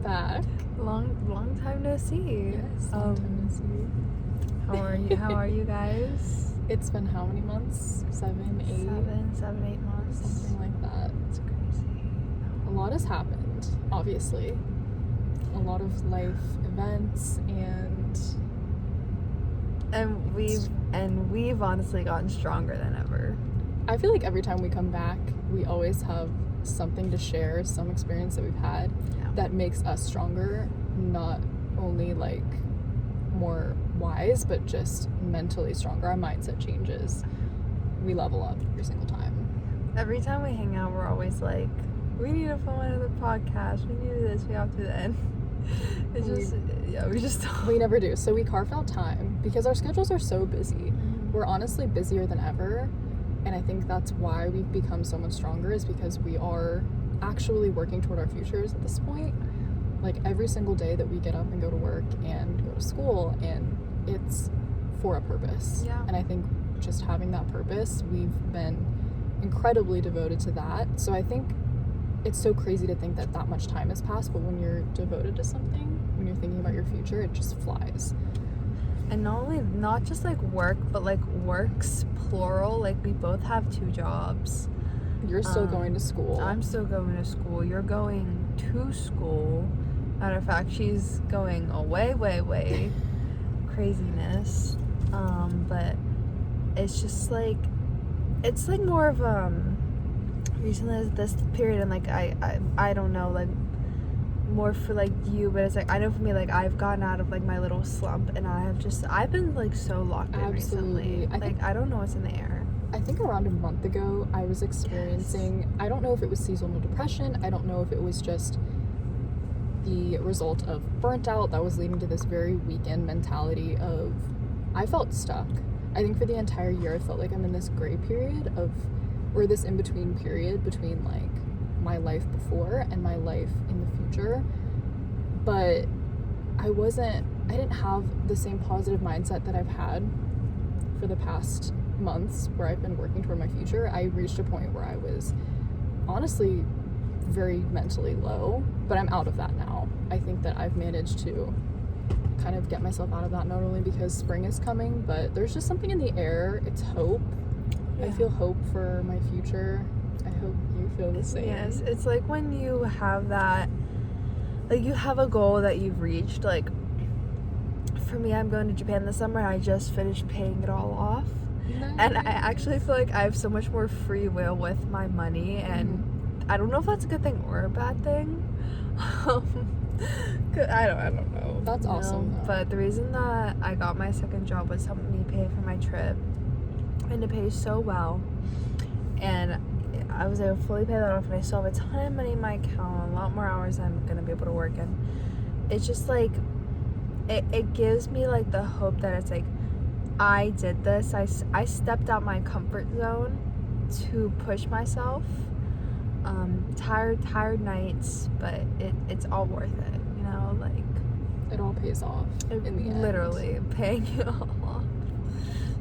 back. Long time no see. Yes, long time no see. How are you guys? It's been how many months? 7, 8? 8 months. Something like that. It's crazy. A lot has happened, obviously. A lot of life events And we've honestly gotten stronger than ever. I feel like every time we come back, we always have something to share, some experience that we've had that makes us stronger, not only like more wise, but just mentally stronger. Our mindset changes. We level up every single time. Every time we hang out, we're always like, we need to film another podcast. We need to do this. We have to do that. We never do. So we carve out time because our schedules are so busy. Mm-hmm. We're honestly busier than ever. And I think that's why we've become so much stronger, is because we are actually working toward our futures at this point. Like every single day that we get up and go to work and go to school, and it's for a purpose. Yeah. And I think just having that purpose, we've been incredibly devoted to that. So I think it's so crazy to think that that much time has passed, but when you're devoted to something, when you're thinking about your future, it just flies. And not just like work, but like works plural. Like we both have 2 jobs. You're still going to school. I'm still going to school. You're going to school. Matter of fact, she's going way craziness. But it's just like, it's like more of recently this period, and like I don't know, like more for like you, but it's like I know for me, like I've gotten out of like my little slump, and I've been like so locked in recently. I don't know what's in the air. I think around a month ago I was experiencing, I don't know if it was seasonal depression, I don't know if it was just the result of burnt out that was leading to this very weekend mentality of, I felt stuck. I think for the entire year I felt like I'm in this gray period or this in-between period between like my life before and my life in the future. But I didn't have the same positive mindset that I've had for the past months where I've been working toward my future. I reached a point where I was honestly very mentally low, but I'm out of that now. I think that I've managed to kind of get myself out of that, not only because spring is coming, but there's just something in the air. It's hope. I feel hope for my future. I hope you feel the same. Yes, it's like when you have that, like you have a goal that you've reached. Like for me, I'm going to Japan this summer, and I just finished paying it all off. Nice. And I actually feel like I have so much more free will with my money, and I don't know if that's a good thing or a bad thing. I don't know. That's awesome, though. But the reason that I got my second job was helping me pay for my trip, and it pays so well. And I was able to fully pay that off, and I still have a ton of money in my account, a lot more hours I'm gonna be able to work in. It's just like it gives me like the hope that it's like, I did this. I stepped out my comfort zone to push myself. Tired nights, but it's all worth it, you know, like it all pays off in the end. Literally paying it all off.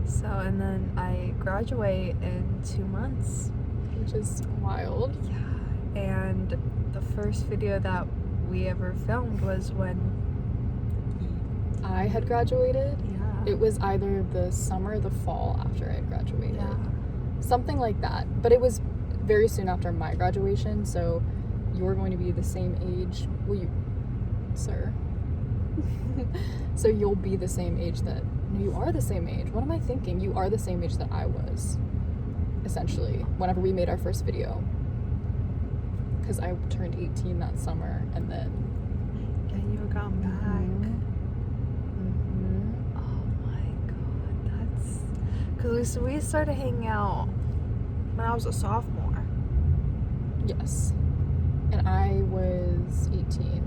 So, and then I graduate in 2 months, which is wild. Yeah. And the first video that we ever filmed was when I had graduated. Yeah. It was either the summer or the fall after I had graduated. Yeah. Something like that. But it was very soon after my graduation, so you're going to be the same age. Well, sir. So you'll be the same age that, no, you are the same age. What am I thinking? You are the same age that I was, essentially, whenever we made our first video. Because I turned 18 that summer, and then... Yeah, you had gone back. Oh my god, that's... Because we started hanging out when I was a sophomore. Yes. And I was 18,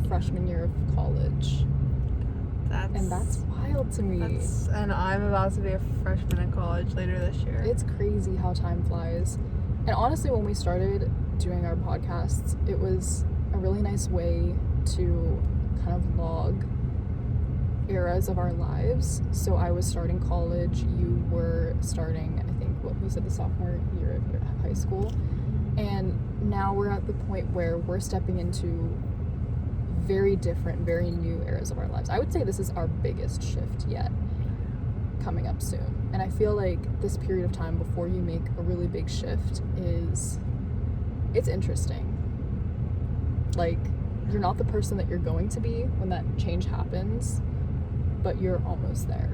freshman year of college. And that's wild to me. And I'm about to be a freshman in college later this year. It's crazy how time flies. And honestly, when we started doing our podcasts, it was a really nice way to kind of log eras of our lives. So I was starting college, you were starting, I think, what was it, the sophomore year of your high school. And now we're at the point where we're stepping into very different, very new eras of our lives. I would say this is our biggest shift yet, coming up soon. And I feel like this period of time before you make a really big shift it's interesting. Like, you're not the person that you're going to be when that change happens, but you're almost there.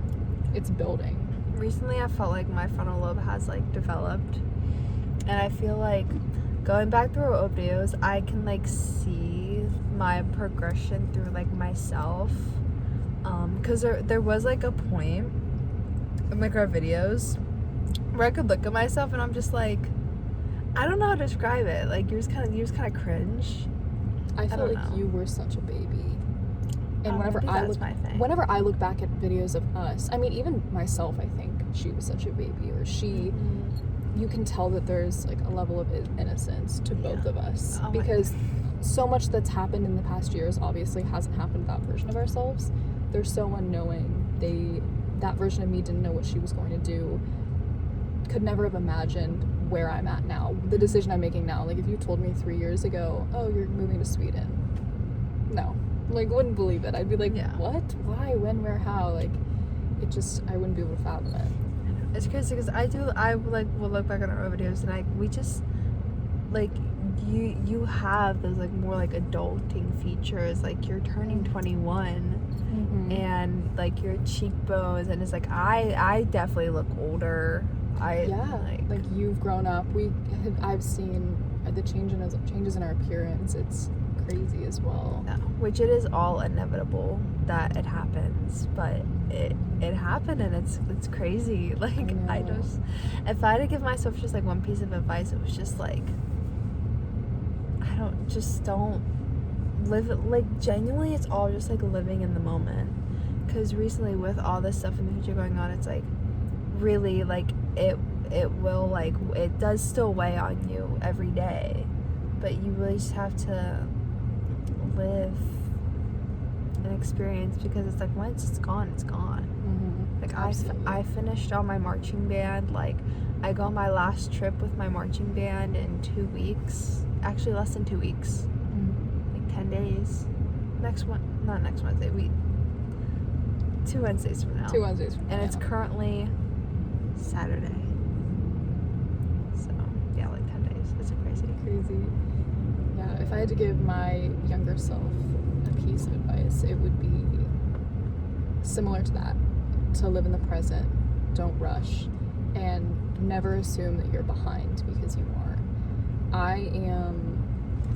It's building. Recently I felt like my frontal lobe has like developed, and I feel like going back through our old videos, I can like see my progression through like myself, because there was like a point in like our videos where I could look at myself and I'm just like, I don't know how to describe it. Like, you just kind of cringe. I feel don't like know. you were such a baby. And whenever maybe I that's look my thing. whenever I look back at videos of us, I mean, even myself, I think she was such a baby, or you can tell that there's like a level of innocence to both of us, Oh my because so much that's happened in the past years obviously hasn't happened to that version of ourselves. They're so unknowing. That version of me didn't know what she was going to do, could never have imagined where I'm at now, the decision I'm making now. Like, if you told me 3 years ago, oh, you're moving to Sweden, no, like, wouldn't believe it. I'd be like, Yeah. what, why, when, where, how? Like, I wouldn't be able to fathom it. It's crazy because I like will look back on our videos and we just like you have those like more like adulting features, like you're turning 21 and like your cheekbones, and it's like I definitely look older. Like you've grown up. I've seen the changes in our appearance. It's crazy as well. No, which it is all inevitable that it happens, but it happened, and it's crazy. Like, I know. If I had to give myself just like one piece of advice, it was just like, don't live it, like, genuinely, it's all just like living in the moment. Because recently, with all this stuff in the future going on, it's like really like it will, like, it does still weigh on you every day, but you really just have to live and experience, because it's like, once it's gone, it's gone. Like, I finished all my marching band. Like, I go on my last trip with my marching band in 2 weeks, actually less than 2 weeks, like 10 days. Not next Wednesday, 2 Wednesdays from now. 2 Wednesdays from now. And it's currently Saturday. So, yeah, like 10 days. It's crazy. Yeah, if I had to give my younger self a piece of advice, it would be similar to that. To live in the present, don't rush, and never assume that you're behind, because you aren't.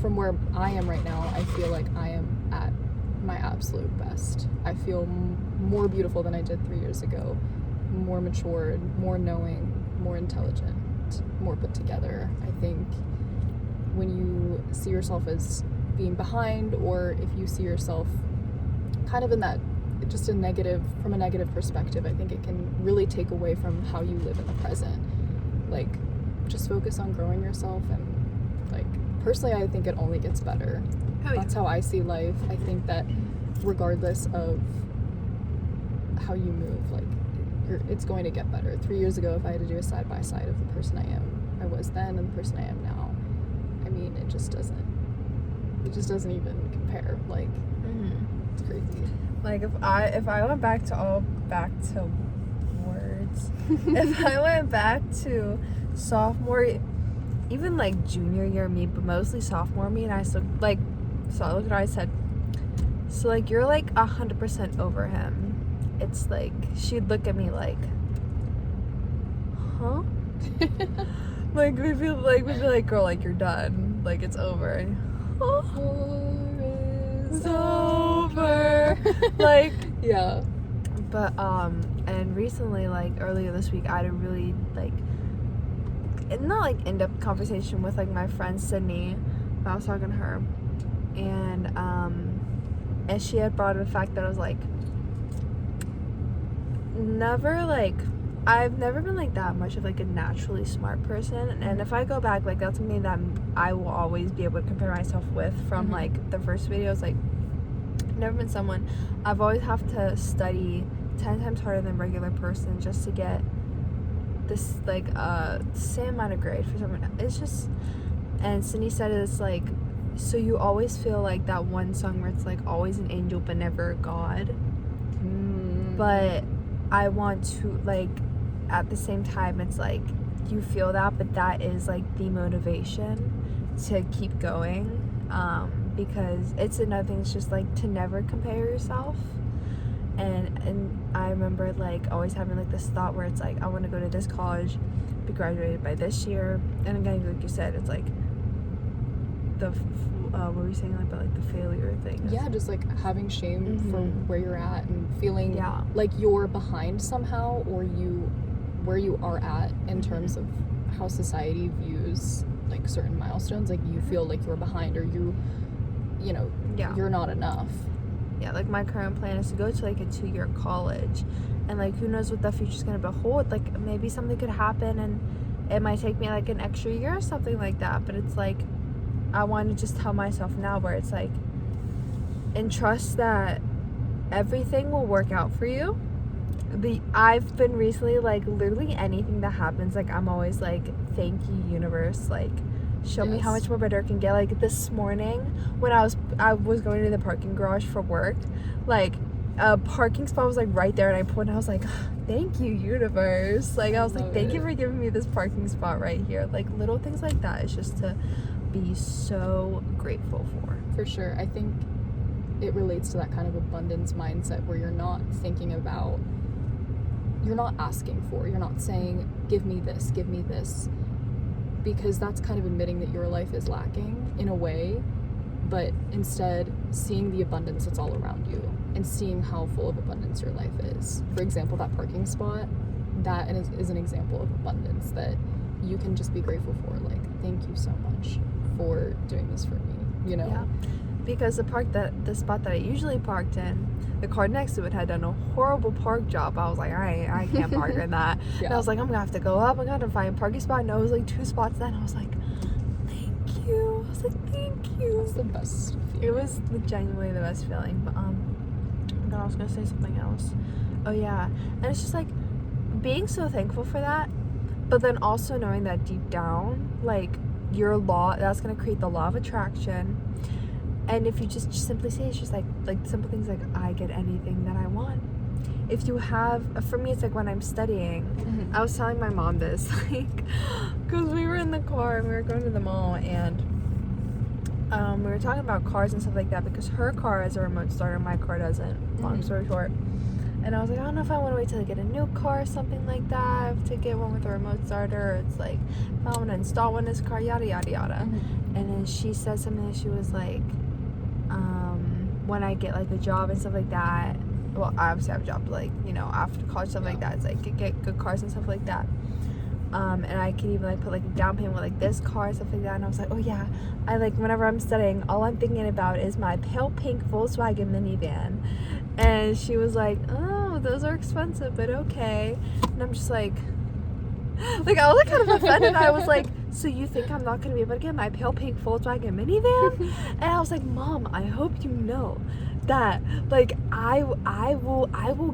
From where I am right now, I feel like I am at my absolute best. I feel more beautiful than I did 3 years ago, more matured, more knowing, more intelligent, more put together. I think when you see yourself as being behind, or if you see yourself kind of in that, just from a negative perspective, I think it can really take away from how you live in the present. Like, just focus on growing yourself, and like, personally, I think it only gets better. That's how I see life. I think that regardless of how you move, like, it's going to get better. 3 years ago, if I had to do a side-by-side of the person I was then and the person I am now, I mean, it just doesn't even compare. Like, it's crazy. Like, if I went back to words, if I went back to sophomore, even like junior year me, but mostly sophomore me, and I looked at her, I said, so like, you're like 100% over him. It's like, she'd look at me like, huh? Like, we'd be like, girl, like, you're done, like, it's over. And, it's over. Like, yeah. But and recently, like earlier this week, I had a really like, not like in-depth conversation with like my friend Sydney. I was talking to her, and she had brought up the fact that I was like, I've never been like that much of like a naturally smart person, and if I go back, like, that's something that I will always be able to compare myself with from like the first videos. Like, I've never been someone, I've always have to study 10 times harder than a regular person just to get this like same amount of grade for someone. It's just, and Sydney said it's like, So you always feel like that one song where it's like always an angel but never a god. But I want to, like, at the same time, it's like you feel that, but that is like the motivation to keep going, because it's another thing. It's just like to never compare yourself. And I remember like always having like this thought where it's like I want to go to this college, be graduated by this year, and again, like you said, it's like the what were you saying about like the failure thing? Yeah, just like having shame for where you're at and feeling Yeah. like you're behind somehow, or where you are at in terms of how society views like certain milestones. Like you feel like you're behind, or you know, Yeah. you're not enough. Yeah, like my current plan is to go to like a 2-year college, and like who knows what the future's gonna behold. Like maybe something could happen and it might take me like an extra year or something like that, but it's like I want to just tell myself now where it's like, and trust that everything will work out for you. I've been recently like literally anything that happens, like I'm always like, thank you universe, like show me how much more better it can get. Like this morning when I was going to the parking garage for work, like a parking spot was like right there, and I pulled and I was like, thank you universe. Like I was like, thank you for giving me this parking spot right here. Like little things like that is just to be so grateful For sure. I think it relates to that kind of abundance mindset where you're not thinking about, you're not asking for, you're not saying give me this, because that's kind of admitting that your life is lacking in a way, but instead seeing the abundance that's all around you and seeing how full of abundance your life is. For example, that parking spot, that is an example of abundance that you can just be grateful for. Like, thank you so much for doing this for me, you know? Yeah. Because the spot that I usually parked in, the car next to it had done a horrible park job. I was like, I can't park in that. Yeah. And I was like, I'm gonna have to go up. I'm gonna find a parking spot. And it was like 2 spots then. I was like, thank you. I was like, thank you. It's the best feeling. It was genuinely the best feeling. But God, I was gonna say something else. Oh yeah, and it's just like being so thankful for that, but then also knowing that deep down, like that's gonna create the law of attraction. And if you just simply say, it's just like simple things like, I get anything that I want. If you have, for me, it's like when I'm studying, I was telling my mom this, like, because we were in the car and we were going to the mall, and we were talking about cars and stuff like that, because her car has a remote starter, my car doesn't, long story short. And I was like, I don't know if I want to wait till I get a new car or something like that. I have to get one with a remote starter. It's like, if I want to install one in this car, yada, yada, yada. And then she said something that she was like, when I get like a job and stuff like that, well, I obviously have a job, but like, you know, after college, stuff like that, it's like get good cars and stuff like that. And I can even like put like a down payment with like this car and stuff like that. And I was like, oh yeah, I like whenever I'm studying, all I'm thinking about is my pale pink Volkswagen minivan. And she was like, oh, those are expensive, but okay. And I'm just like I was like kind of offended. I was like, so you think I'm not gonna be able to get my pale pink Volkswagen minivan? And I was like, Mom, I hope you know that like I will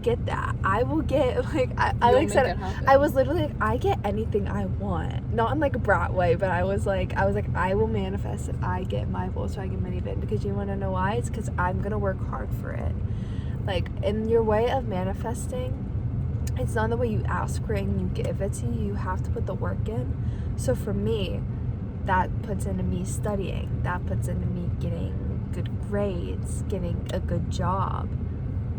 get that. I will get like I like said I was literally like, I get anything I want, not in like a brat way, but I was like I will manifest that I get my Volkswagen minivan, because you want to know why? It's because I'm gonna work hard for it. Like in your way of manifesting, it's not the way you ask for it and you give it to you. You have to put the work in. So for me, that puts into me studying. That puts into me getting good grades, getting a good job.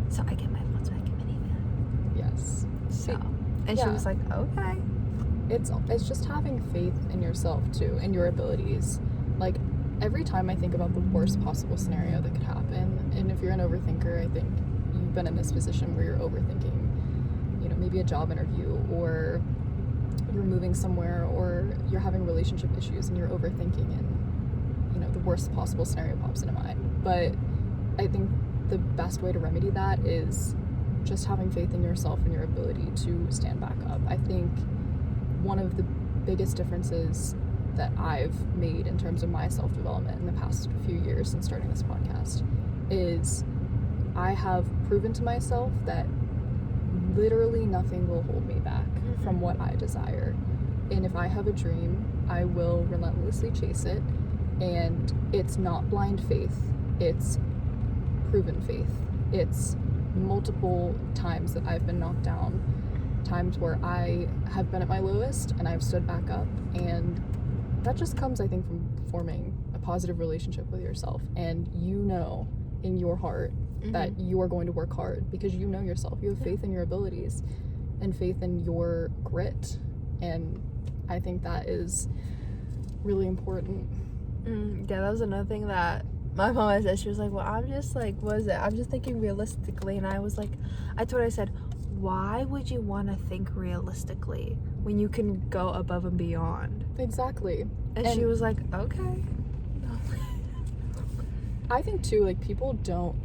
So I get my Volkswagen minivan. Yes. So, and she was like, okay. It's just having faith in yourself too, and your abilities. Like every time I think about the worst possible scenario that could happen, and if you're an overthinker, I think you've been in this position where you're overthinking, you know, maybe a job interview, or you're moving somewhere, or you're having relationship issues and you're overthinking, and you know the worst possible scenario pops into mind. But I think the best way to remedy that is just having faith in yourself and your ability to stand back up. I think one of the biggest differences that I've made in terms of my self-development in the past few years since starting this podcast is I have proven to myself that literally nothing will hold me back from what I desire. And if I have a dream, I will relentlessly chase it. And it's not blind faith, it's proven faith. It's multiple times that I've been knocked down, times where I have been at my lowest and I've stood back up, and that just comes, I think, from forming a positive relationship with yourself, and you know in your heart that you are going to work hard because you know yourself. You have faith in your abilities and faith in your grit, and I think that is really important. Yeah, that was another thing that my mom said. She was like, well, I'm just like, what is it? I'm just thinking realistically. And I was like, I told her, I said, why would you want to think realistically when you can go above and beyond? Exactly. And she was like, okay. I think too, like, people don't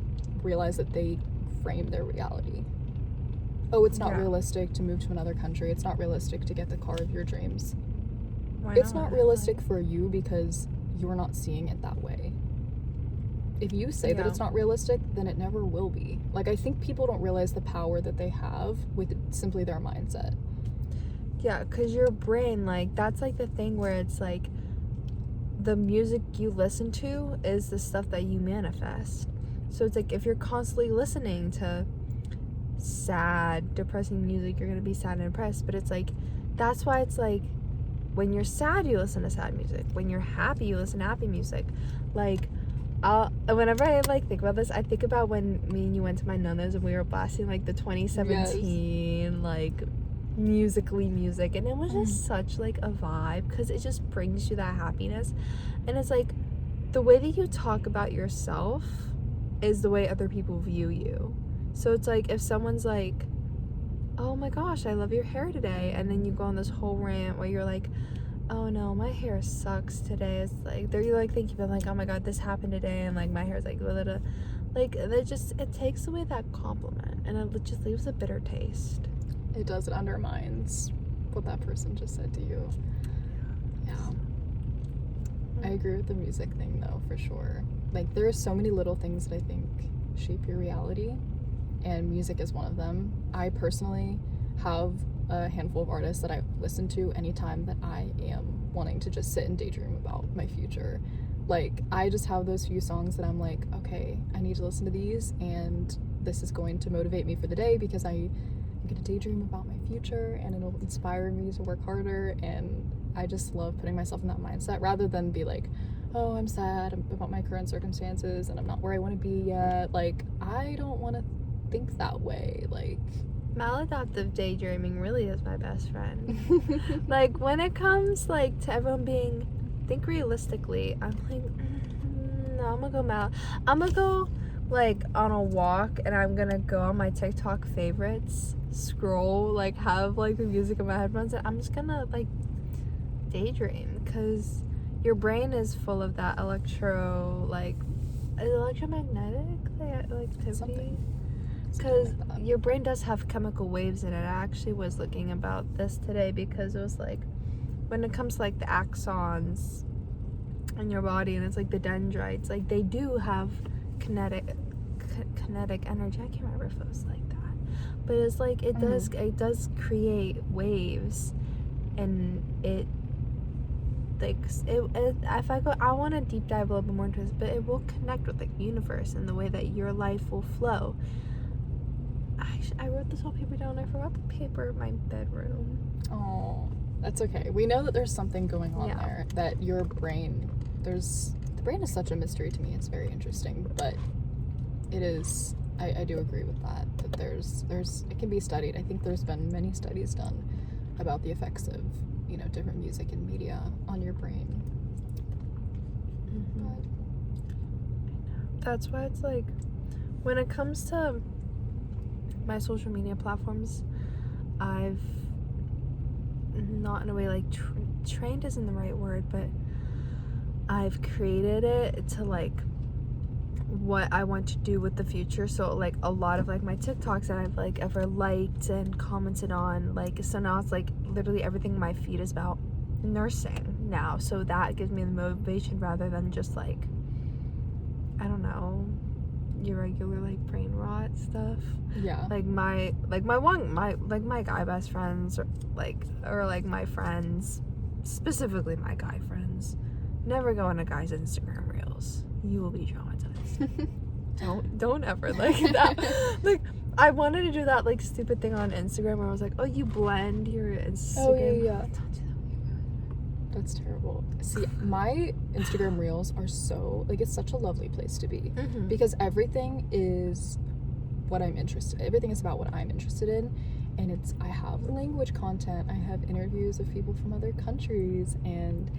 realize that they frame their reality. Oh, it's not realistic to move to another country. It's not realistic to get the car of your dreams. It's not realistic for you because you're not seeing it that way. If you say that it's not realistic, then it never will be. Like, I think people don't realize the power that they have with simply their mindset. Yeah, because your brain, like, that's like the thing where it's like the music you listen to is the stuff that you manifest. So it's like if you're constantly listening to sad, depressing music, you're going to be sad and depressed. But it's like, that's why it's like, when you're sad, you listen to sad music. When you're happy, you listen to happy music. Like, whenever I like think about this, I think about when me and you went to my nonna's and we were blasting like the 2017 like musically music, and it was just such like a vibe because it just brings you that happiness. And it's like the way that you talk about yourself is the way other people view you. So it's like if someone's like, oh my gosh, I love your hair today, and then you go on this whole rant where you're like, oh no, my hair sucks today. It's like they're like thinking about like, oh my god, this happened today, and like my hair's like blah, blah, blah. Like that just, it takes away that compliment, and it just leaves a bitter taste. It does. It undermines what that person just said to you. Yeah. I agree with the music thing though, for sure. Like, there are so many little things that I think shape your reality, and music is one of them. I personally have a handful of artists that I listen to anytime that I am wanting to just sit and daydream about my future. Like, I just have those few songs that I'm like, okay, I need to listen to these, and this is going to motivate me for the day because I'm going to daydream about my future, and it'll inspire me to work harder. And I just love putting myself in that mindset rather than be like, oh, I'm sad about my current circumstances and I'm not where I want to be yet. Like, I don't want to think that way. Like, maladaptive daydreaming really is my best friend. Like, when it comes like to everyone being think realistically, I'm like, no, I'm gonna go like on a walk, and I'm gonna go on my TikTok favorites, scroll, like have like the music in my headphones, and I'm just gonna like daydream, because your brain is full of that electromagnetic activity. Because your brain does have chemical waves in it. I actually was looking about this today, because it was like, when it comes to like the axons in your body, and it's like the dendrites, like they do have kinetic energy. I can't remember if it was like that, but it's like it does create waves, and it like if I want to deep dive a little bit more into this, but it will connect with like the universe and the way that your life will flow. I wrote this whole paper down. I forgot the paper in my bedroom. Oh, that's okay. We know that there's something going on there, that your brain, the brain is such a mystery to me. It's very interesting, but it is, I do agree with that there's it can be studied. I think there's been many studies done about the effects of, you know, different music and media on your brain. But that's why it's like, when it comes to my social media platforms, I've not in a way like trained isn't the right word, but I've created it to like what I want to do with the future. So like a lot of like my TikToks that I've like ever liked and commented on, like, so now it's like literally everything in my feed is about nursing now. So that gives me the motivation rather than just like, I don't know, your regular like brain rot stuff. Yeah. Like my guy best friends, or my friends, specifically my guy friends, never go on a guy's Instagram reels. You will be traumatized. Don't ever like that. Like, I wanted to do that like stupid thing on Instagram where I was like, oh, you blend your Instagram. Oh, yeah. Don't do that. That's terrible. See, my Instagram reels are so, like, it's such a lovely place to be. Mm-hmm. Because everything is what I'm interested in. Everything is about what I'm interested in. And I have language content. I have interviews of people from other countries and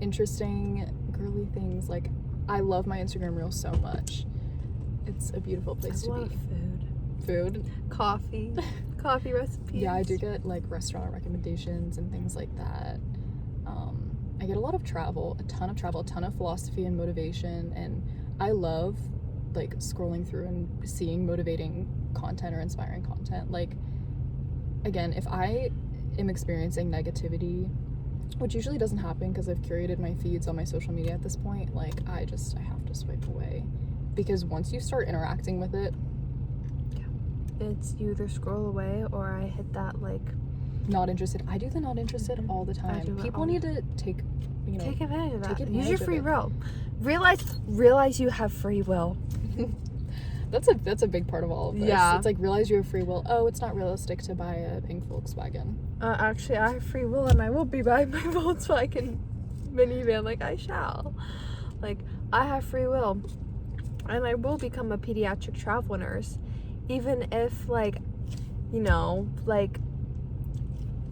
interesting girly things. Like, I love my Instagram reels so much. It's a beautiful place to love be. food. Food. Coffee recipes. Yeah, I do get like restaurant recommendations and things like that. I get a lot of travel, a ton of philosophy and motivation, and I love like scrolling through and seeing motivating content or inspiring content. Like, again, if I am experiencing negativity, which usually doesn't happen because I've curated my feeds on my social media at this point, like I have to swipe away, because once you start interacting with it, it's you either scroll away or I hit that like not interested. I do the not interested all the time. People need to take advantage of that. take advantage Use your of free it. will. Realize you have free will. That's a big part of all of this. Yeah. It's like, realize you have free will. Oh, it's not realistic to buy a pink Volkswagen. Actually, I have free will and I will be buying my Volkswagen minivan. Like, I shall. Like, I have free will and I will become a pediatric travel nurse. Even if, like, you know, like,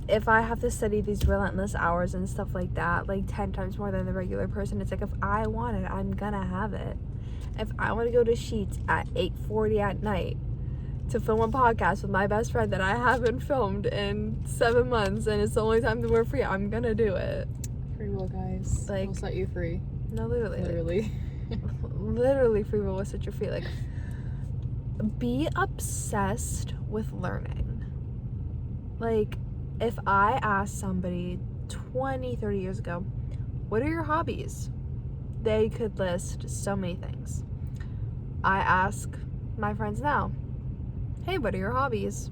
if I have to study these relentless hours and stuff like that, like 10 times more than the regular person, it's like, if I want it, I'm gonna have it. If I want to go to Sheets at 8:40 at night to film a podcast with my best friend that I haven't filmed in 7 months and it's the only time that we're free, I'm gonna do it. Free will, guys. Like, It'll set you free. No, literally. Literally, free will will set you free. Like, be obsessed with learning. Like, if I asked somebody 20, 30 years ago, what are your hobbies? They could list so many things. I ask my friends now, hey, what are your hobbies?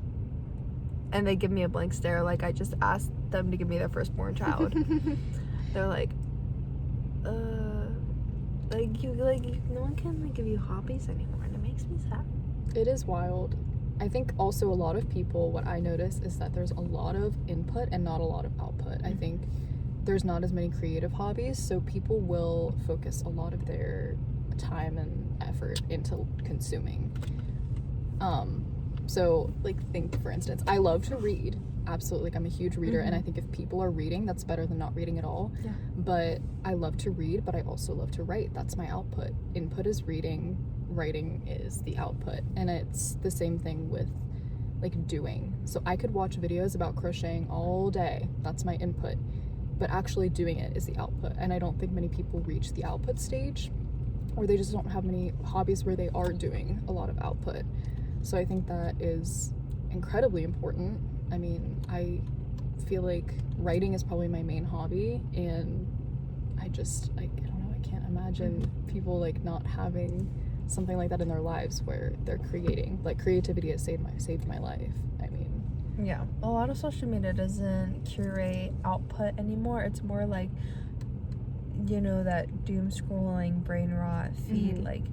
And they give me a blank stare, like I just asked them to give me their firstborn child. They're like, no one can like give you hobbies anymore, and it makes me sad. It is wild. I think also a lot of people, what I notice is that there's a lot of input and not a lot of output. I think there's not as many creative hobbies, so people will focus a lot of their time and effort into consuming. So like, think for instance, I love to read. Absolutely, like, I'm a huge reader, and I think if people are reading, that's better than not reading at all. Yeah. But I love to read, but I also love to write. That's my output. Input is reading, writing is the output, and it's the same thing with like doing. So I could watch videos about crocheting all day. That's my input. But actually doing it is the output, and I don't think many people reach the output stage, or they just don't have many hobbies where they are doing a lot of output. So I think that is incredibly important. I mean, I feel like writing is probably my main hobby, and I just, like, I don't know, I can't imagine people like not having something like that in their lives where they're creating. Like, creativity has saved my life. I mean, yeah, a lot of social media doesn't curate output anymore. It's more like, you know, that doom scrolling, brain rot feed. Like,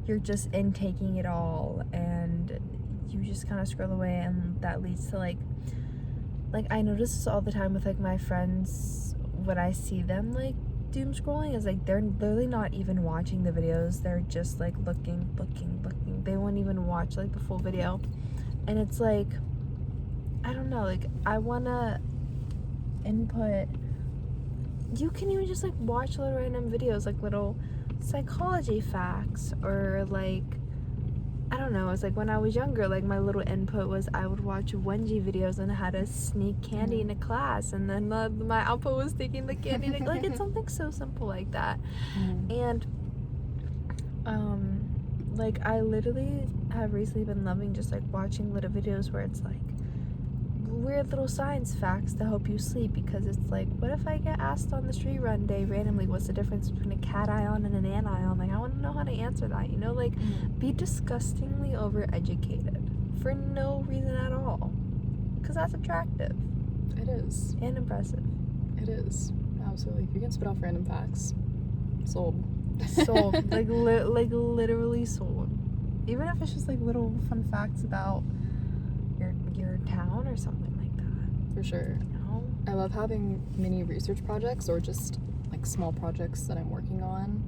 you're just intaking it all, and you just kind of scroll away, and that leads to like I notice this all the time with like my friends when I see them like doom scrolling, is like they're literally not even watching the videos. They're just like looking. They won't even watch like the full video, and it's like, I don't know, like, I wanna input. You can even just like watch little random videos, like little psychology facts, or like, I don't know, it's like when I was younger, like my little input was I would watch Wenji videos on how to sneak candy into class, and then my output was sneaking the candy into, like, it's something so simple like that. And like, I literally have recently been loving just like watching little videos where it's like weird little science facts to help you sleep, because it's like, what if I get asked on the street one day randomly what's the difference between a cation and an anion? Like, I want to know how to answer that, you know? Like, be disgustingly overeducated for no reason at all, because that's attractive. it is. And impressive. It is. Absolutely. If you can spit off random facts, Sold. Sold. like literally sold. Even if it's just like little fun facts about your town or something like that. For sure. You know? I love having mini research projects or just like small projects that I'm working on.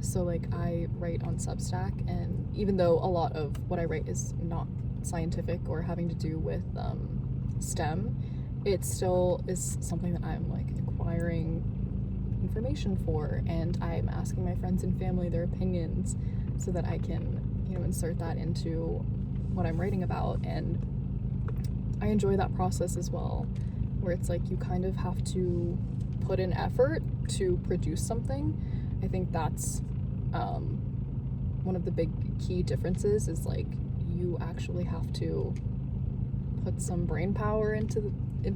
So like I write on Substack, and even though a lot of what I write is not scientific or having to do with STEM, it still is something that I'm like acquiring information for, and I'm asking my friends and family their opinions so that I can, you know, insert that into what I'm writing about. And I enjoy that process as well, where it's like you kind of have to put in effort to produce something. I think that's one of the big key differences is like you actually have to put some brain power into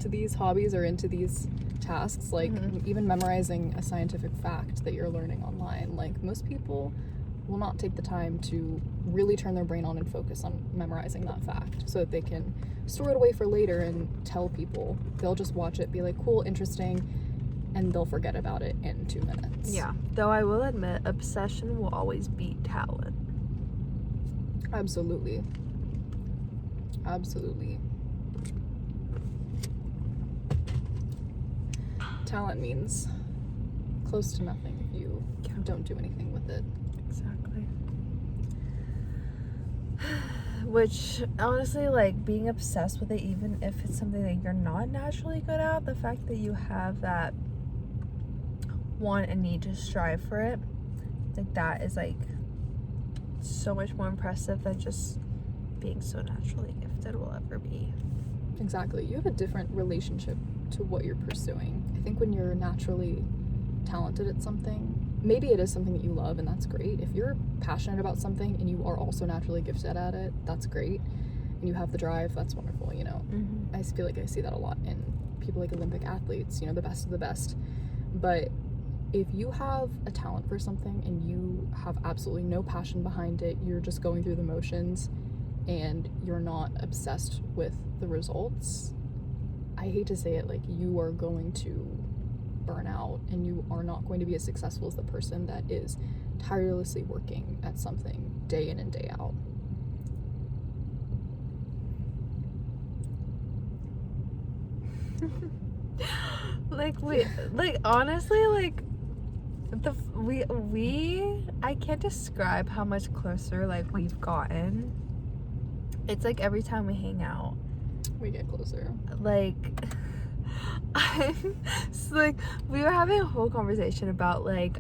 these hobbies or into these tasks, like even memorizing a scientific fact that you're learning online. Like most people will not take the time to really turn their brain on and focus on memorizing that fact so that they can store it away for later and tell people. They'll just watch it, be like, cool, interesting, and they'll forget about it in 2 minutes. Yeah. Though I will admit, obsession will always beat talent. Absolutely. Absolutely. Talent means close to nothing if you don't do anything with it. Exactly. Which, honestly, like, being obsessed with it, even if it's something that you're not naturally good at, the fact that you have that want and need to strive for it, like, that is, like, so much more impressive than just being so naturally gifted will ever be. Exactly. You have a different relationship to what you're pursuing. I think when you're naturally talented at something, maybe it is something that you love, and that's great. If you're passionate about something and you are also naturally gifted at it, that's great. And you have the drive, that's wonderful, you know. I feel like I see that a lot in people like Olympic athletes, you know, the best of the best. But if you have a talent for something and you have absolutely no passion behind it, you're just going through the motions and you're not obsessed with the results, I hate to say it, like, you are going to burn out and you are not going to be as successful as the person that is tirelessly working at something day in and day out. Honestly, like, I can't describe how much closer, like, we've gotten. It's like every time we hang out, We get closer. like, like, we were having a whole conversation about, like,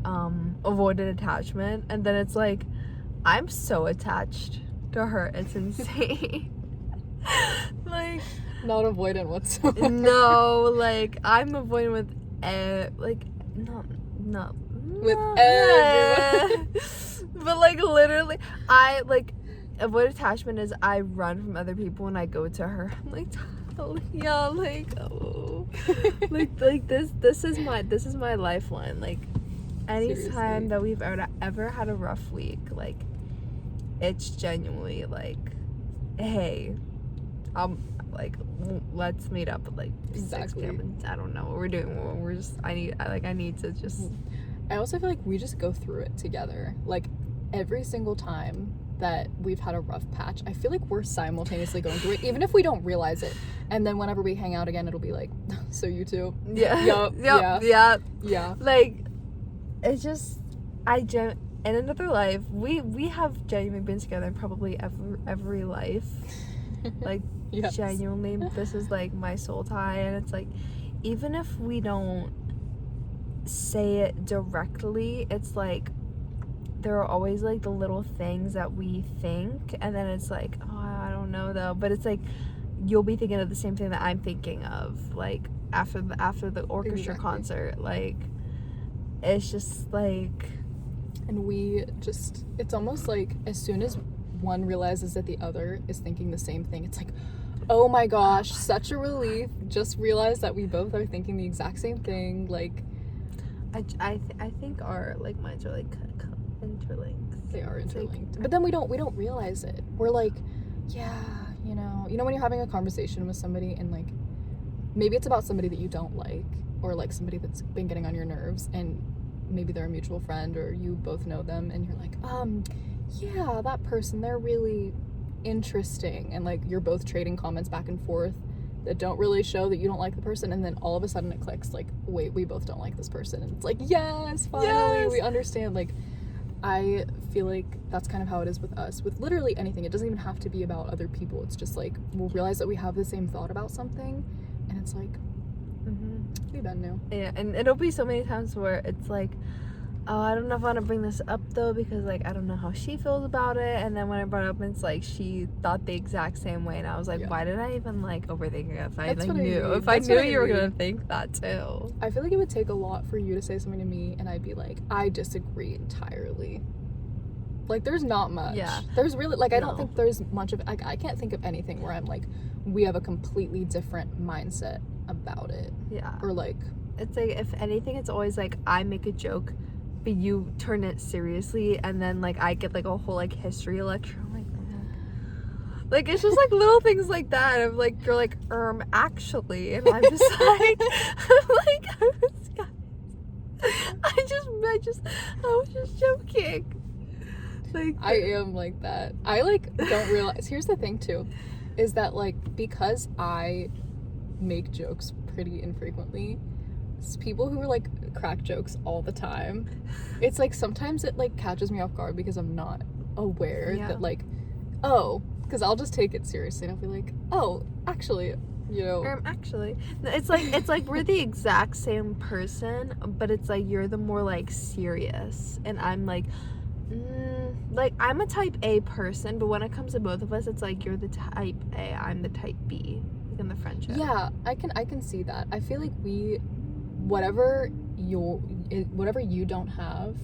avoided attachment, and then it's like, I'm so attached to her, it's insane. Like, Not avoidant whatsoever. no, like, I'm avoiding with With everyone. but, like, literally, I, like, avoid attachment is I run from other people when I go to her. I'm like, yeah, like, oh, like this is my lifeline. Like, anytime Seriously. that we've ever had a rough week, like, it's genuinely like, hey, like, let's meet up at like 6 p.m. I don't know what we're doing. We're just I need to just. I also feel like we just go through it together. Like every single time that we've had a rough patch, I feel like we're simultaneously going through it, even if we don't realize it. And then whenever we hang out again, it'll be like, so you too? Yeah. Yeah. Like, it's just, in another life, we have genuinely been together in probably every life. Like, Yes. genuinely, this is like my soul tie, and it's like, even if we don't say it directly, it's like, there are always like the little things that we think, and then it's like, oh, I don't know though, but it's like you'll be thinking of the same thing that I'm thinking of, like after the orchestra Exactly. concert. Like, it's just like, And we just, it's almost like as soon as one realizes that the other is thinking the same thing, it's like, oh my gosh, such a relief. Just realize that we both are thinking the exact same thing. Like, I think our like minds are like interlinked. they are It's like, interlinked. But then we don't realize it. We're like, yeah, you know when you're having a conversation with somebody and like maybe it's about somebody that you don't like, or like somebody that's been getting on your nerves, and maybe they're a mutual friend or you both know them and you're like, yeah, that person, they're really interesting, and like you're both trading comments back and forth that don't really show that you don't like the person, and then all of a sudden it clicks, like, wait, we both don't like this person, and it's like, yes, finally, we understand. Like, I feel like that's kind of how it is with us, with literally anything. It doesn't even have to be about other people. It's just like, we'll realize that we have the same thought about something, and it's like, we've been new. Yeah, and it'll be so many times where it's like, oh, I don't know if I want to bring this up though, because like I don't know how she feels about it. And then when I brought it up, it's like she thought the exact same way, and I was like, why did I even like overthink it? If I That's like what I knew, mean. if I That's knew what I you were mean. gonna think that too. I feel like it would take a lot for you to say something to me, and I'd be like, I disagree entirely. Like, there's not much. Yeah. There's really, like, I don't No. think there's much of, like, I can't think of anything where I'm like, we have a completely different mindset about it. Yeah. Or like, It's like, if anything, it's always like I make a joke, but you turn it seriously, and then like I get like a whole like history lecture. I'm like, it's just like little things like that of like, you're like, actually, and I'm just like, I was just joking. Like, I am like that. I like don't realize, here's the thing too, is that like, because I make jokes pretty infrequently, people who are like crack jokes all the time, it's like sometimes it like catches me off guard because I'm not aware that like, oh, because I'll just take it seriously and I'll be like, oh, actually, you know, actually, it's like we're the exact same person, but it's like you're the more like serious, and I'm like, like I'm a type A person, but when it comes to both of us, it's like you're the type A, I'm the type B, like in the friendship. Yeah, I can see that. I feel like whatever you don't have,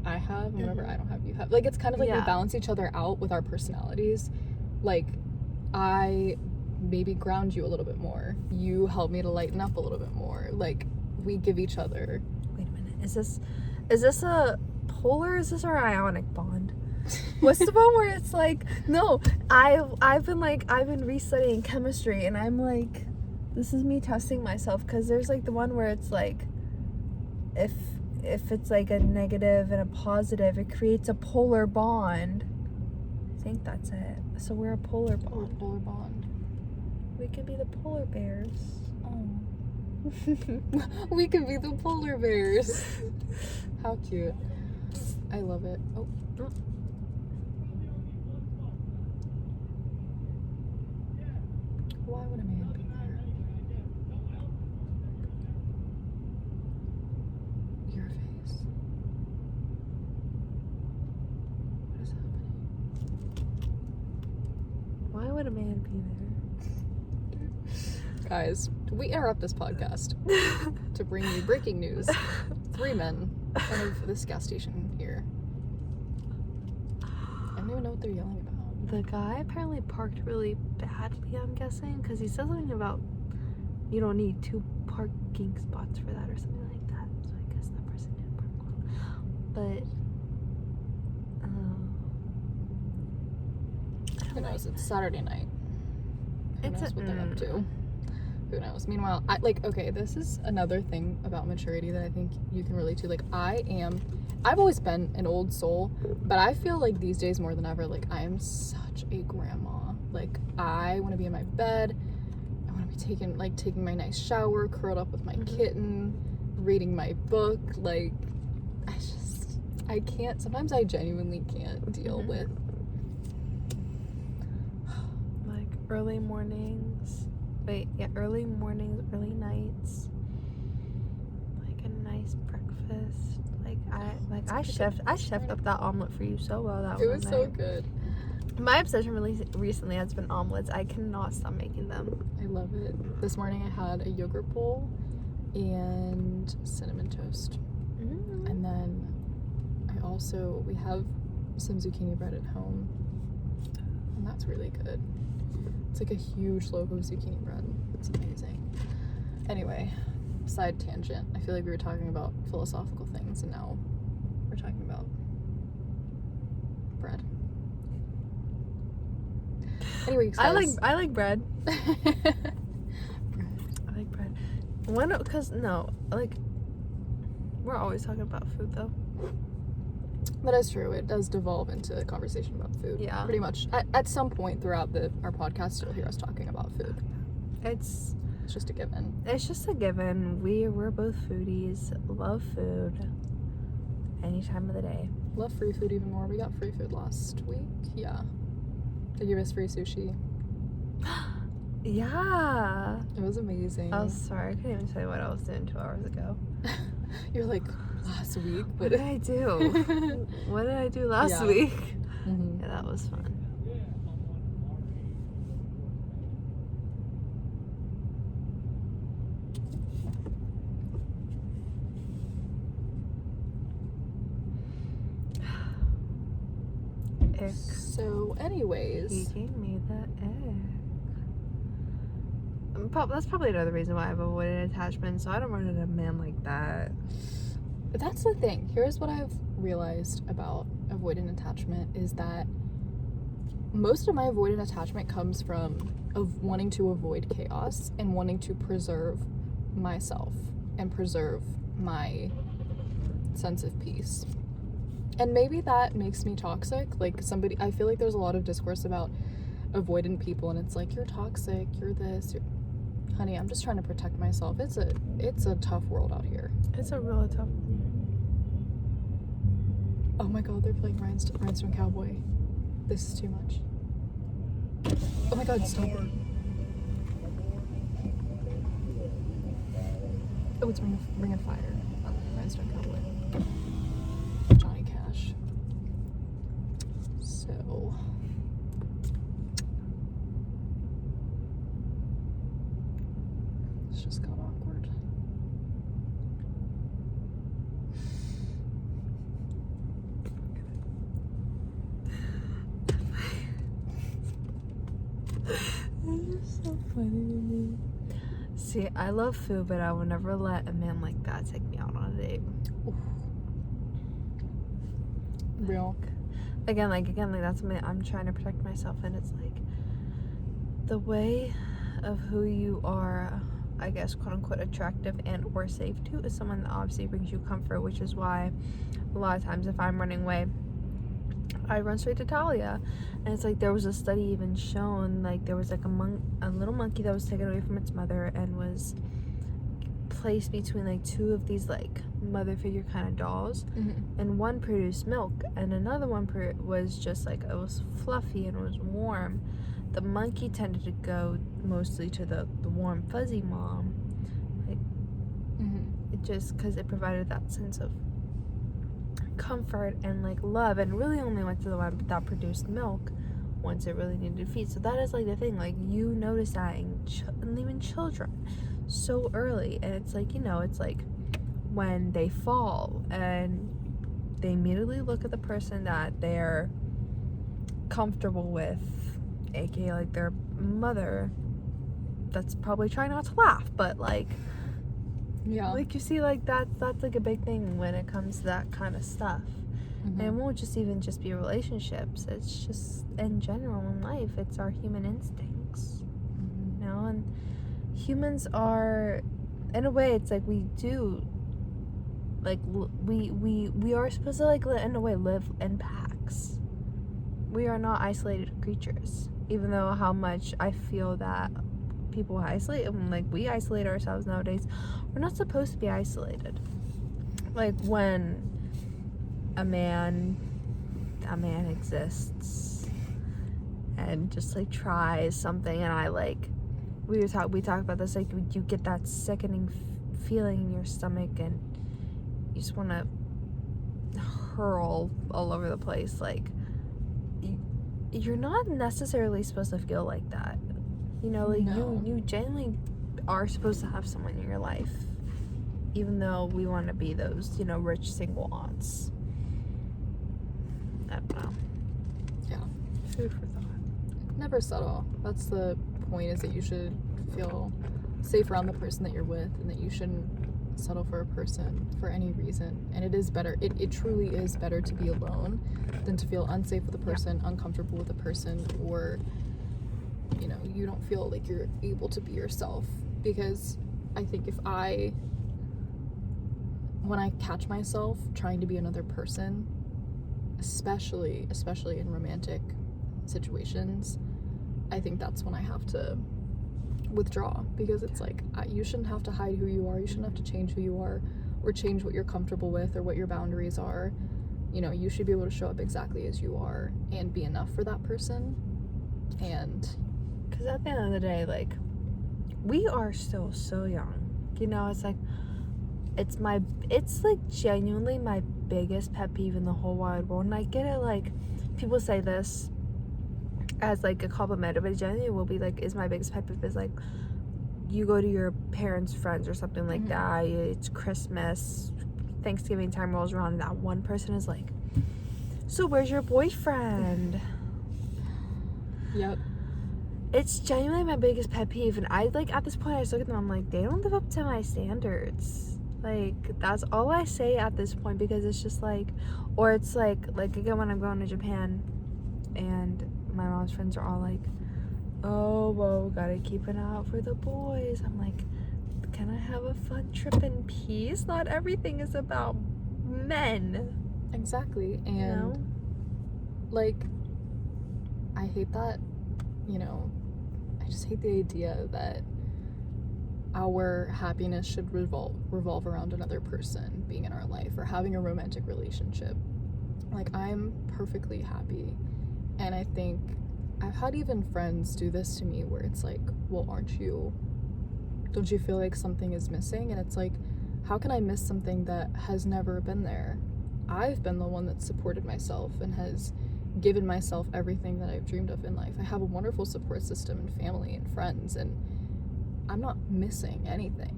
I have, and whatever I don't have, you have. Like, it's kind of like we balance each other out with our personalities. Like, I maybe ground you a little bit more. You help me to lighten up a little bit more. Like, we give each other. Wait a minute. Is this a polar? Or is this our ionic bond? What's the one where it's like, no, I've been restudying chemistry, and I'm like, this is me testing myself, because there's like the one where it's like, if it's like a negative and a positive, it creates a polar bond. I think that's it. So we're a polar bond. Polar bond. We could be the polar bears. Oh. We could be the polar bears. How cute. I love it. Oh. Why would a man be there? Your face. What is happening? Why would a man be Guys, we interrupt this podcast there? to bring you breaking news. 3 men in front of this gas station here. I don't even know what they're yelling about. The guy apparently parked really badly, I'm guessing, because he said something about you don't need 2 parking spots for that or something like that. So I guess that person didn't park well. But Who knows? It's Saturday night. Who knows what they're up to? Who knows? Meanwhile, okay, this is another thing about maturity that I think you can relate to. Like, I've always been an old soul, but I feel like these days more than ever, like, I am such a grandma. Like, I want to be in my bed. I want to be taking my nice shower, curled up with my kitten, reading my book. Like, I can't, sometimes I genuinely can't deal with. like early mornings. Early mornings, early nights. Like a nice breakfast. I chefed up that omelet for you so well that It one was night. so good. My obsession recently has been omelets. I cannot stop making them. I love it. This morning I had a yogurt bowl and cinnamon toast. And then we have some zucchini bread at home, and that's really good. It's like a huge loaf of zucchini bread. It's amazing. Anyway, side tangent. I feel like we were talking about philosophical things, and now we're talking about bread. Anyway, I guys. like bread. Bread. I like bread. We're always talking about food, though. That is true. It does devolve into a conversation about food. Yeah. Pretty much. At some point throughout our podcast, you'll hear us talking about food. It's just a given. It's just a given. We're both foodies. Love food. Any time of the day. Love free food even more. We got free food last week. Yeah. They gave us free sushi. Yeah. It was amazing. Oh, sorry. I couldn't even tell you what I was doing 2 hours ago. You're like, last week? What did I do? What did I do last week? Mm-hmm. Yeah, that was fun. Ick. So, anyways. He gave me the egg. That's probably another reason why I've avoided attachment, so I don't run into a man like that. That's the thing. Here's what I've realized about avoidant attachment is that most of my avoidant attachment comes from wanting to avoid chaos and wanting to preserve myself and preserve my sense of peace. And maybe that makes me toxic. Like I feel like there's a lot of discourse about avoidant people, and it's like, you're toxic, you're this, honey, I'm just trying to protect myself. It's a tough world out here. It's a really tough. Oh my god, they're playing Rhinestone Cowboy. This is too much. Oh my god, stop it. Oh, it's Ring of Fire. Rhinestone Cowboy. Johnny Cash. So... it's just got awkward. It's so funny to me. See, I love food, but I would never let a man like that take me out on a date. Real. Again, that's something I'm trying to protect myself, and it's like the way of who you are, I guess, quote unquote, attractive and or safe to is someone that obviously brings you comfort, which is why a lot of times if I'm running away, I run straight to Talia. And it's like there was a study even shown, like there was like a little monkey that was taken away from its mother and was placed between like two of these like mother figure kind of dolls, and one produced milk and another one was just like, it was fluffy and it was warm. The monkey tended to go mostly to the warm fuzzy mom, like it just because it provided that sense of comfort and like love, and really only went to the one that produced milk once it really needed feed. So that is like the thing, like you notice that in even children so early, and it's like, you know, it's like when they fall and they immediately look at the person that they're comfortable with, aka like their mother, that's probably trying not to laugh, but like, yeah, like you see, like that's like a big thing when it comes to that kind of stuff. And it won't just be relationships, it's just in general in life, it's our human instincts, you know. And humans are, in a way, it's like we do, like we are supposed to, like, in a way, live in packs. We are not isolated creatures, even though how much I feel that people isolate, and like we isolate ourselves nowadays. We're not supposed to be isolated. Like when a man exists and just like tries something, and I like we talk about this, like you get that sickening feeling in your stomach and you just want to hurl all over the place. Like you're not necessarily supposed to feel like that, you know. Like no. you genuinely are supposed to have someone in your life, even though we want to be those, you know, rich single aunts. I don't know. Yeah. Food for thought. Never settle. That's the point, is that you should feel safe around the person that you're with, and that you shouldn't settle for a person for any reason. And it is better, it truly is better to be alone than to feel unsafe with a person, uncomfortable with a person, or, you know, you don't feel like you're able to be yourself. Because I think if I when I catch myself trying to be another person, especially in romantic situations, I think that's when I have to withdraw, because it's like, you shouldn't have to hide who you are. You shouldn't have to change who you are or change what you're comfortable with or what your boundaries are. You know, you should be able to show up exactly as you are and be enough for that person. And because at the end of the day, like, we are still so young, you know. It's like, it's like genuinely my biggest pet peeve in the whole wide world. And I get it, like, people say this as like a compliment, but genuinely will be like, is my biggest pet peeve is like, you go to your parents' friends or something like that, it's Christmas, Thanksgiving time rolls around, and that one person is like, so where's your boyfriend? Yep. It's genuinely my biggest pet peeve. And I, like, at this point, I just look at them, I'm like, they don't live up to my standards. Like, that's all I say at this point, because it's just like, or it's like again, when I'm going to Japan and my mom's friends are all like, oh, well, gotta keep an eye out for the boys. I'm like, can I have a fun trip in peace? Not everything is about men. Exactly. And You know? like, I hate that, you know, I just hate the idea that our happiness should revolve around another person being in our life or having a romantic relationship. Like, I'm perfectly happy. And I think I've had even friends do this to me where it's like, well, don't you feel like something is missing? And it's like, how can I miss something that has never been there? I've been the one that supported myself and has given myself everything that I've dreamed of in life. I have a wonderful support system and family and friends, and I'm not missing anything.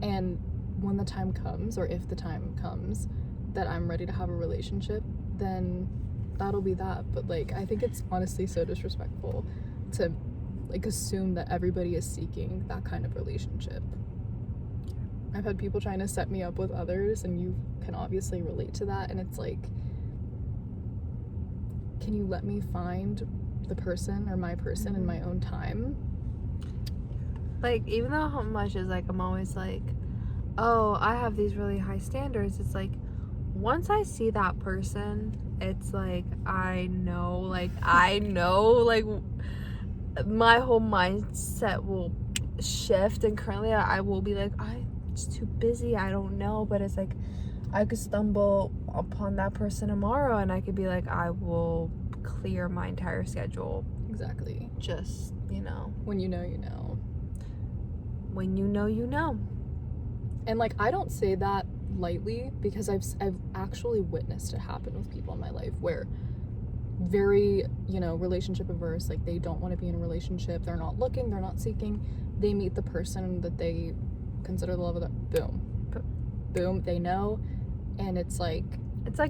And when the time comes, or if the time comes that I'm ready to have a relationship, then that'll be that. But like, I think it's honestly so disrespectful to like assume that everybody is seeking that kind of relationship. I've had people trying to set me up with others, and you can obviously relate to that, and it's like, can you let me find the person or my person in my own time? Like, even though how much is like, I'm always like, oh, I have these really high standards, it's like, once I see that person, it's like, I know, like, my whole mindset will shift, and currently I will be like, I'm just too busy, I don't know. But it's like, I could stumble upon that person tomorrow, and I could be like, I will clear my entire schedule. Exactly. Just, you know. When you know, you know. When you know, you know. And like, I don't say that lightly, because I've actually witnessed it happen with people in my life where very, you know, relationship averse, like they don't want to be in a relationship, they're not looking, they're not seeking, they meet the person that they consider the love of their, boom, they know, and it's like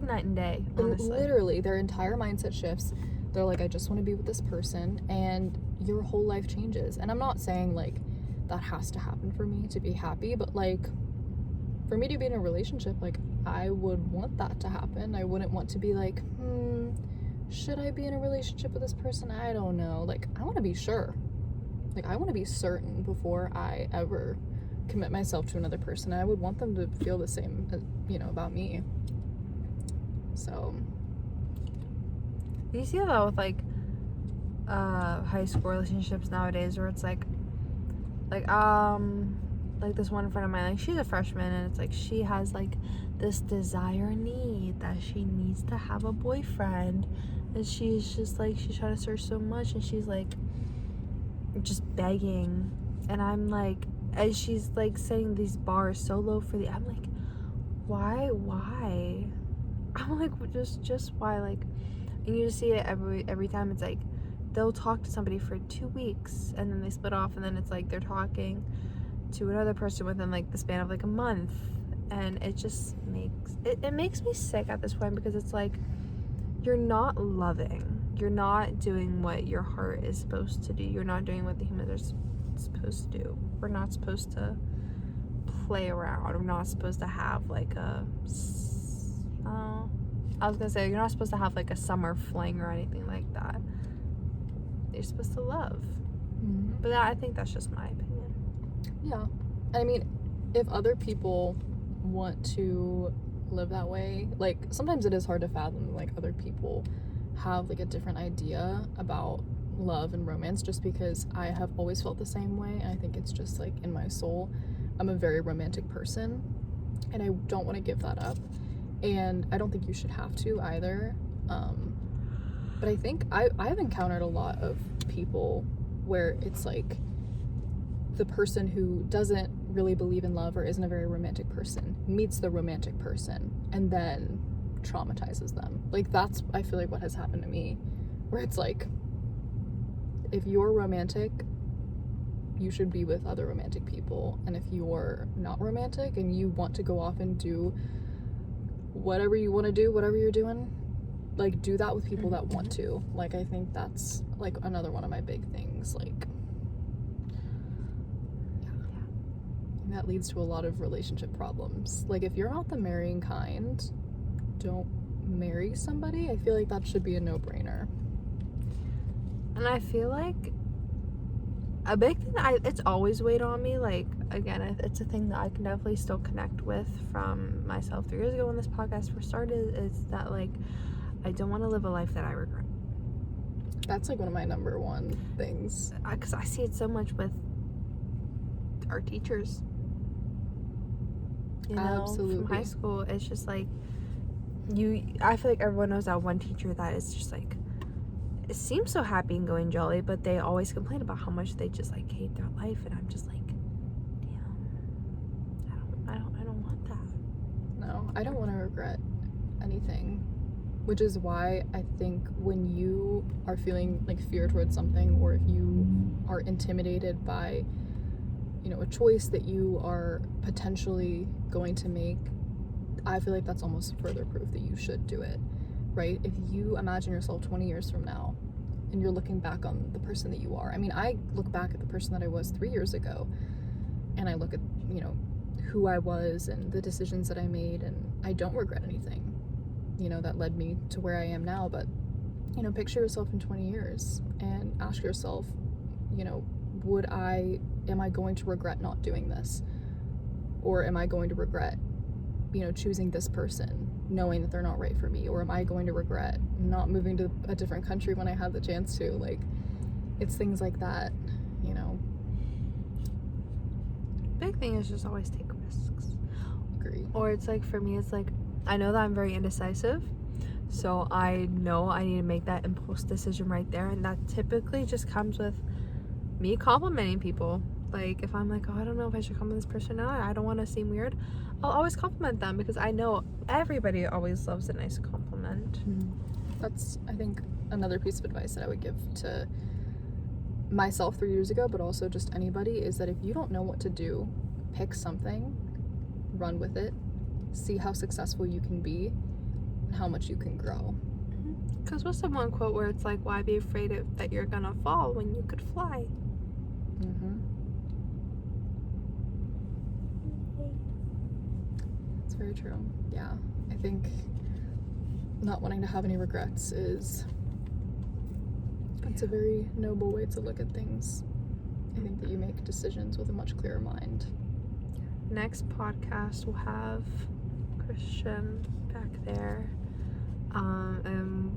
night and day, honestly. Literally, their entire mindset shifts. They're like, I just want to be with this person, and your whole life changes. And I'm not saying like that has to happen for me to be happy, but like, for me to be in a relationship, like, I would want that to happen. I wouldn't want to be like, should I be in a relationship with this person? I don't know. Like, I want to be sure. Like, I want to be certain before I ever commit myself to another person. I would want them to feel the same, you know, about me. So, you see that with like high school relationships nowadays, where it's like this one friend of mine, like, she's a freshman, and it's like, she has like this desire need that she needs to have a boyfriend, and she's just like, she's trying to search so much, and she's like just begging, and I'm like, and she's like setting these bars so low for the, I'm like, why I'm like, just why? Like, and you just see it every time. It's like, they'll talk to somebody for 2 weeks, and then they split off, and then it's like they're talking to another person within like the span of like a month, and it just makes me sick at this point, because it's like, you're not loving, you're not doing what your heart is supposed to do, you're not doing what the humans are supposed to do. We're not supposed to play around, we're not supposed to have like a I was gonna say, you're not supposed to have like a summer fling or anything like that. You're supposed to love. But I think that's just my opinion. yeah. I mean, if other people want to live that way. Like, sometimes it is hard to fathom, like, other people have, like, a different idea about love and romance, just because I have always felt the same way, and I think it's just, like, in my soul. I'm a very romantic person, and I don't want to give that up, and I don't think you should have to either. But I think I've encountered a lot of people where it's like the person who doesn't really believe in love or isn't a very romantic person meets the romantic person and then traumatizes them. Like, that's, I feel like, what has happened to me, where it's like, if you're romantic, you should be with other romantic people, and if you're not romantic and you want to go off and do whatever you want to do, whatever you're doing, like, do that with people that want to. Like, I think that's, like, another one of my big things. Like, yeah. And that leads to a lot of relationship problems. Like, if you're not the marrying kind, don't marry somebody. I feel like that should be a no-brainer. And I feel like a big thing that it's always weighed on me, like, again, it's a thing that I can definitely still connect with from myself 3 years ago when this podcast first started, is that, like, I don't want to live a life that I regret. That's, like, one of my number one things. Because I see it so much with our teachers. You know, Absolutely. from high school, it's just like, I feel like everyone knows that one teacher that is just like, it seems so happy and going jolly, but they always complain about how much they just like hate their life, and I'm just like, damn, I don't want that. No, I don't want to regret anything, which is why I think when you are feeling like fear towards something, or if you are intimidated by, you know, a choice that you are potentially going to make, I feel like that's almost further proof that you should do it, right? If you imagine yourself 20 years from now and you're looking back on the person that you are, I mean, I look back at the person that I was 3 years ago, and I look at, you know, who I was and the decisions that I made, and I don't regret anything, you know, that led me to where I am now. But, you know, picture yourself in 20 years and ask yourself, you know, am I going to regret not doing this? Or am I going to regret, you know, choosing this person, knowing that they're not right for me? Or am I going to regret not moving to a different country when I have the chance to? Like, it's things like that, you know. Big thing is just always take risks. Agree. Or it's like, for me, it's like, I know that I'm very indecisive, so I know I need to make that impulse decision right there, and that typically just comes with me complimenting people. Like, if I'm like, oh, I don't know if I should compliment this person now, I don't want to seem weird, I'll always compliment them, because I know everybody always loves a nice compliment. That's, I think, another piece of advice that I would give to myself 3 years ago, but also just anybody, is that if you don't know what to do, pick something, run with it, see how successful you can be and how much you can grow. Because what's the one quote where it's like, why be afraid that you're gonna fall when you could fly? It's very true. Yeah, I think not wanting to have any regrets it's a very noble way to look at things. I think that you make decisions with a much clearer mind. Next podcast we'll have Christian back there. I'm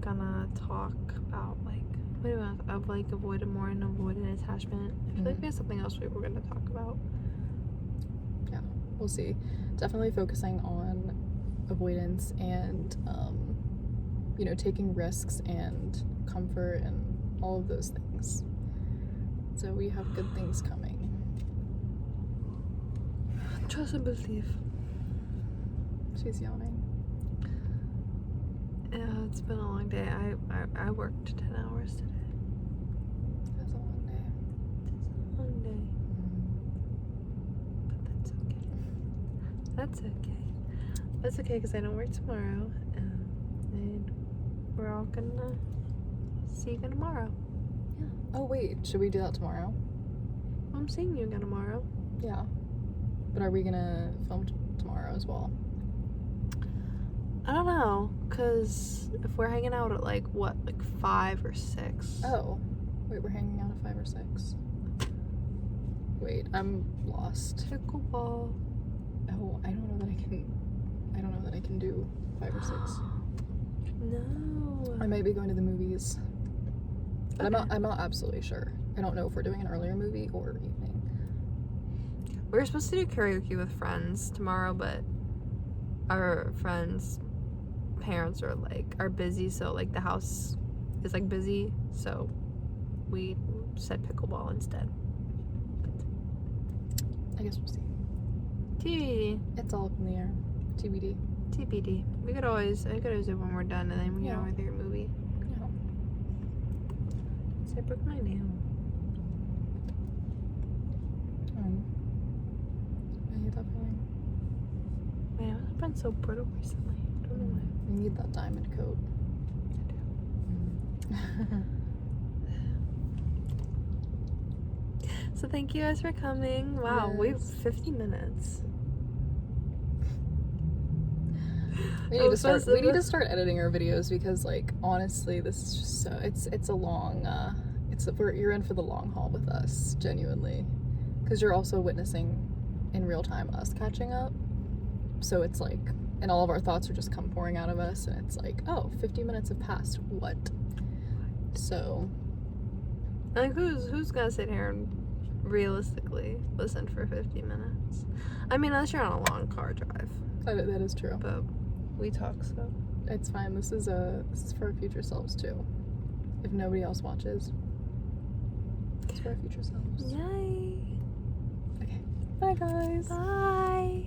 gonna talk about avoiding more and avoiding attachment. I feel like we have something else we were gonna talk about. Yeah, we'll see. Definitely focusing on avoidance and you know, taking risks and comfort and all of those things. So we have good things coming. Trust and believe. She's yawning. Yeah, it's been a long day. I worked 10 hours today. That's a long day. It's a long day. But that's okay. That's okay. That's okay, because I don't work tomorrow. And we're all gonna see you again tomorrow. Yeah. Oh wait, should we do that tomorrow? I'm seeing you again tomorrow. Yeah. But are we gonna film tomorrow as well? I don't know, because if we're hanging out at like 5 or 6. Oh. Wait, we're hanging out at 5 or 6. Wait, I'm lost. Pickleball. Oh, I don't know that I can do 5 or 6. No. I might be going to the movies. But Okay. I'm not absolutely sure. I don't know if we're doing an earlier movie or evening. We're supposed to do karaoke with friends tomorrow, but our friends' parents are busy, so like the house is like busy, so we said pickleball instead. I guess we'll see. TBD. It's all up in the air. TBD. TBD. I could always do it when we're done, and then we can Yeah. go with your movie. Yeah. So I broke my nail. I hate that feeling. My nails have been so brittle recently. I don't know why. You need that diamond coat. So thank you guys for coming. Wow, we've Yes. 50 minutes. We need to start editing our videos because, like, honestly, this is just so it's a long you're in for the long haul with us, genuinely, because you're also witnessing in real time us catching up. So it's like, and all of our thoughts are just come pouring out of us, and it's like, oh, 50 minutes have passed. What? So Like who's gonna sit here and realistically listen for 50 minutes? I mean, unless you're on a long car drive, that is true. but we talk so. It's fine. This is for our future selves too. If nobody else watches, it's for our future selves. Yay! Okay. Bye, guys. Bye.